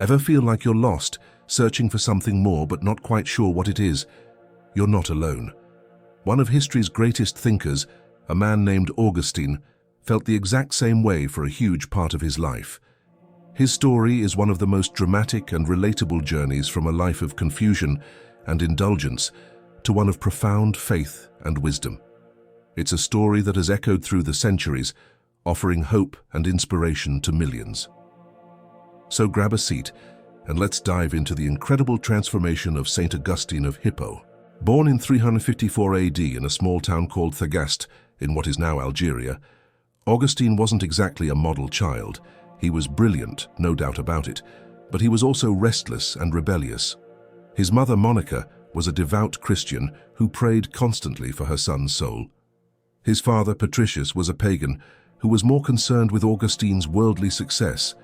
Ever feel like you're lost, searching for something more but not quite sure what it is? You're not alone. One of history's greatest thinkers, a man named Augustine, felt the exact same way for a huge part of his life. His story is one of the most dramatic and relatable journeys from a life of confusion and indulgence to one of profound faith and wisdom. It's a story that has echoed through the centuries, offering hope and inspiration to millions. So grab a seat and let's dive into the incredible transformation of Saint Augustine of Hippo. Born in 354 AD in a small town called Thagaste in what is now Algeria, Augustine wasn't exactly a model child. He was brilliant, no doubt about it, but he was also restless and rebellious. His mother, Monica, was a devout Christian who prayed constantly for her son's soul. His father, Patricius, was a pagan who was more concerned with Augustine's worldly success.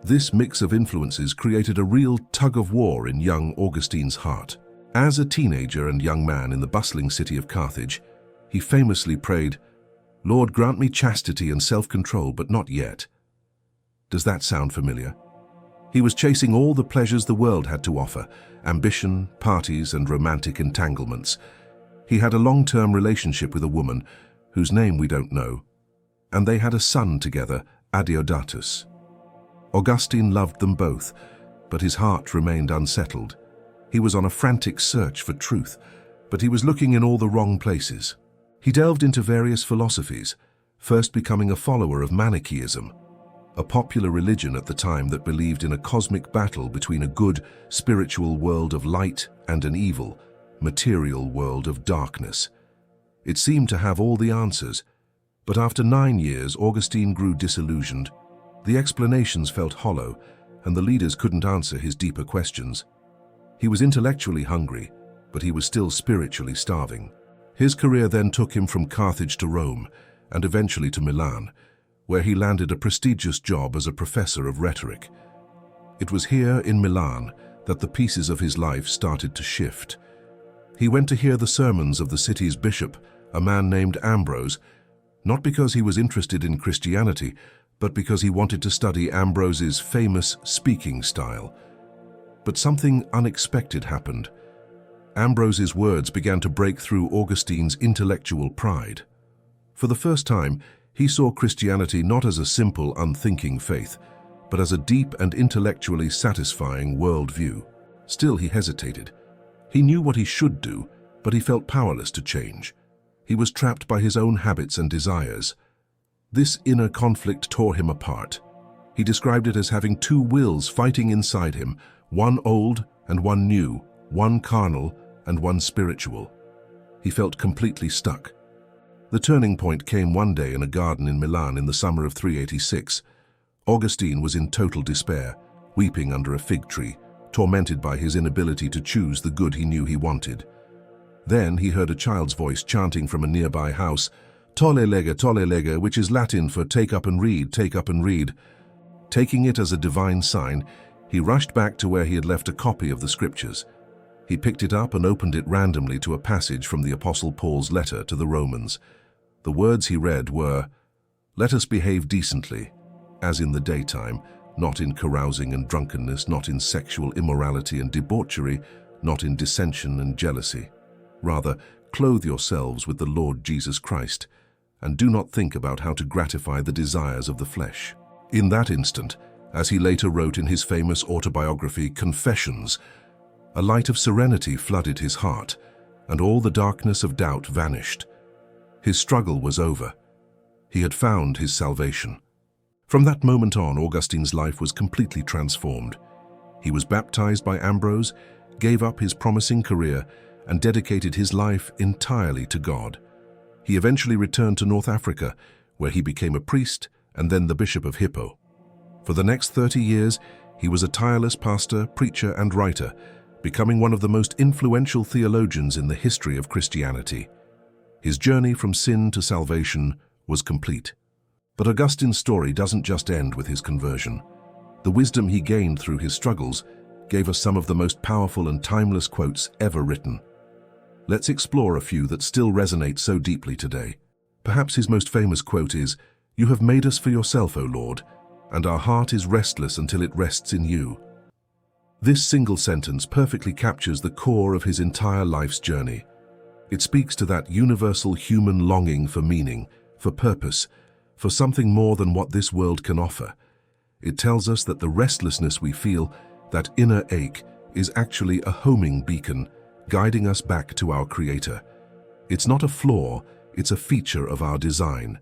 This mix of influences created a real tug-of-war in young Augustine's heart. As a teenager and young man in the bustling city of Carthage, he famously prayed, "Lord, grant me chastity and self-control, but not yet." Does that sound familiar? He was chasing all the pleasures the world had to offer, ambition, parties, and romantic entanglements. He had a long-term relationship with a woman, whose name we don't know, and they had a son together, Adeodatus. Augustine loved them both, but his heart remained unsettled. He was on a frantic search for truth, but he was looking in all the wrong places. He delved into various philosophies, first becoming a follower of Manichaeism, a popular religion at the time that believed in a cosmic battle between a good, spiritual world of light and an evil, material world of darkness. It seemed to have all the answers, but after 9 years, Augustine grew disillusioned. The explanations felt hollow, and the leaders couldn't answer his deeper questions. He was intellectually hungry, but he was still spiritually starving. His career then took him from Carthage to Rome, and eventually to Milan, where he landed a prestigious job as a professor of rhetoric. It was here in Milan that the pieces of his life started to shift. He went to hear the sermons of the city's bishop, a man named Ambrose, not because he was interested in Christianity, but because he wanted to study Ambrose's famous speaking style. But something unexpected happened. Ambrose's words began to break through Augustine's intellectual pride. For the first time, he saw Christianity not as a simple, unthinking faith, but as a deep and intellectually satisfying worldview. Still, he hesitated. He knew what he should do, but he felt powerless to change. He was trapped by his own habits and desires. This inner conflict tore him apart. He described it as having two wills fighting inside him, one old and one new, one carnal and one spiritual. He felt completely stuck. The turning point came one day in a garden in Milan in the summer of 386. Augustine was in total despair, weeping under a fig tree, tormented by his inability to choose the good he knew he wanted. Then he heard a child's voice chanting from a nearby house, tolle lega, which is Latin for take up and read, take up and read. Taking it as a divine sign, he rushed back to where he had left a copy of the scriptures. He picked it up and opened it randomly to a passage from the Apostle Paul's letter to the Romans. The words he read were, "Let us behave decently, as in the daytime, not in carousing and drunkenness, not in sexual immorality and debauchery, not in dissension and jealousy. Rather, clothe yourselves with the Lord Jesus Christ, and do not think about how to gratify the desires of the flesh." In that instant, as he later wrote in his famous autobiography, Confessions, a light of serenity flooded his heart, and all the darkness of doubt vanished. His struggle was over. He had found his salvation. From that moment on, Augustine's life was completely transformed. He was baptized by Ambrose, gave up his promising career, and dedicated his life entirely to God. He eventually returned to North Africa, where he became a priest and then the Bishop of Hippo. For the next 30 years, he was a tireless pastor, preacher, and writer, becoming one of the most influential theologians in the history of Christianity. His journey from sin to salvation was complete. But Augustine's story doesn't just end with his conversion. The wisdom he gained through his struggles gave us some of the most powerful and timeless quotes ever written. Let's explore a few that still resonate so deeply today. Perhaps his most famous quote is, "You have made us for yourself, O Lord, and our heart is restless until it rests in you." This single sentence perfectly captures the core of his entire life's journey. It speaks to that universal human longing for meaning, for purpose, for something more than what this world can offer. It tells us that the restlessness we feel, that inner ache, is actually a homing beacon, guiding us back to our Creator. It's not a flaw, it's a feature of our design.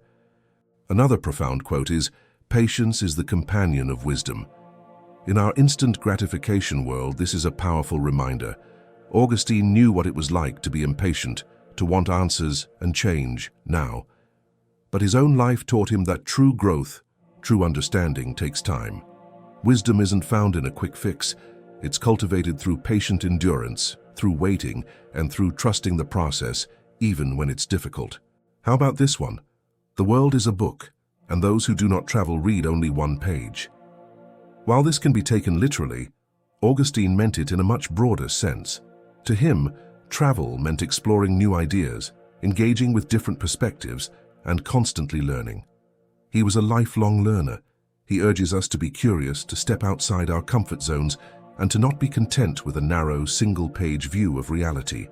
Another profound quote is, "Patience is the companion of wisdom." In our instant gratification world, this is a powerful reminder. Augustine knew what it was like to be impatient, to want answers and change now. But his own life taught him that true growth, true understanding takes time. Wisdom isn't found in a quick fix. It's cultivated through patient endurance, through waiting, and through trusting the process, even when it's difficult. How about this one? The world is a book, and those who do not travel read only one page. While this can be taken literally, Augustine meant it in a much broader sense. To him, travel meant exploring new ideas, engaging with different perspectives, and constantly learning. He was a lifelong learner. He urges us to be curious, to step outside our comfort zones, and to not be content with a narrow, single-page view of reality.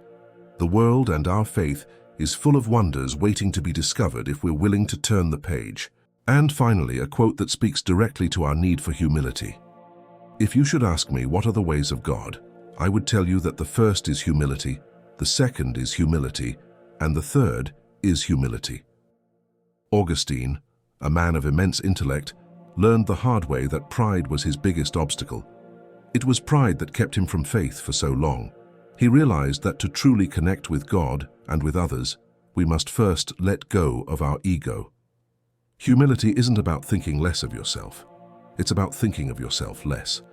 The world and our faith is full of wonders waiting to be discovered if we're willing to turn the page. And finally, a quote that speaks directly to our need for humility. If you should ask me what are the ways of God, I would tell you that the first is humility, the second is humility, and the third is humility. Augustine, a man of immense intellect, learned the hard way that pride was his biggest obstacle. It was pride that kept him from faith for so long. He realized that to truly connect with God and with others, we must first let go of our ego. Humility isn't about thinking less of yourself. It's about thinking of yourself less.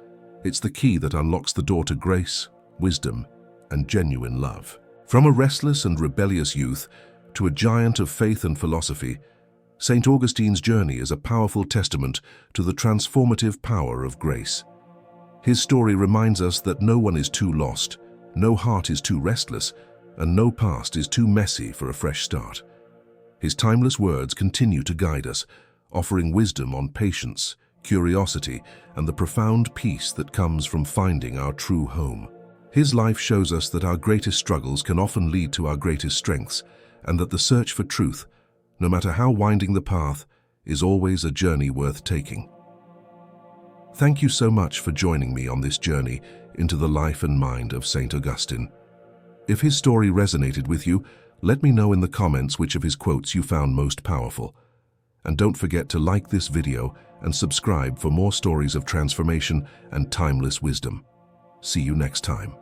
It's the key that unlocks the door to grace, wisdom, and genuine love. From a restless and rebellious youth to a giant of faith and philosophy, St. Augustine's journey is a powerful testament to the transformative power of grace. His story reminds us that no one is too lost, no heart is too restless, and no past is too messy for a fresh start. His timeless words continue to guide us, offering wisdom on patience, curiosity, and the profound peace that comes from finding our true home. His life shows us that our greatest struggles can often lead to our greatest strengths, and that the search for truth, no matter how winding the path, is always a journey worth taking. Thank you so much for joining me on this journey into the life and mind of St. Augustine. If his story resonated with you, let me know in the comments which of his quotes you found most powerful. And don't forget to like this video and subscribe for more stories of transformation and timeless wisdom. See you next time.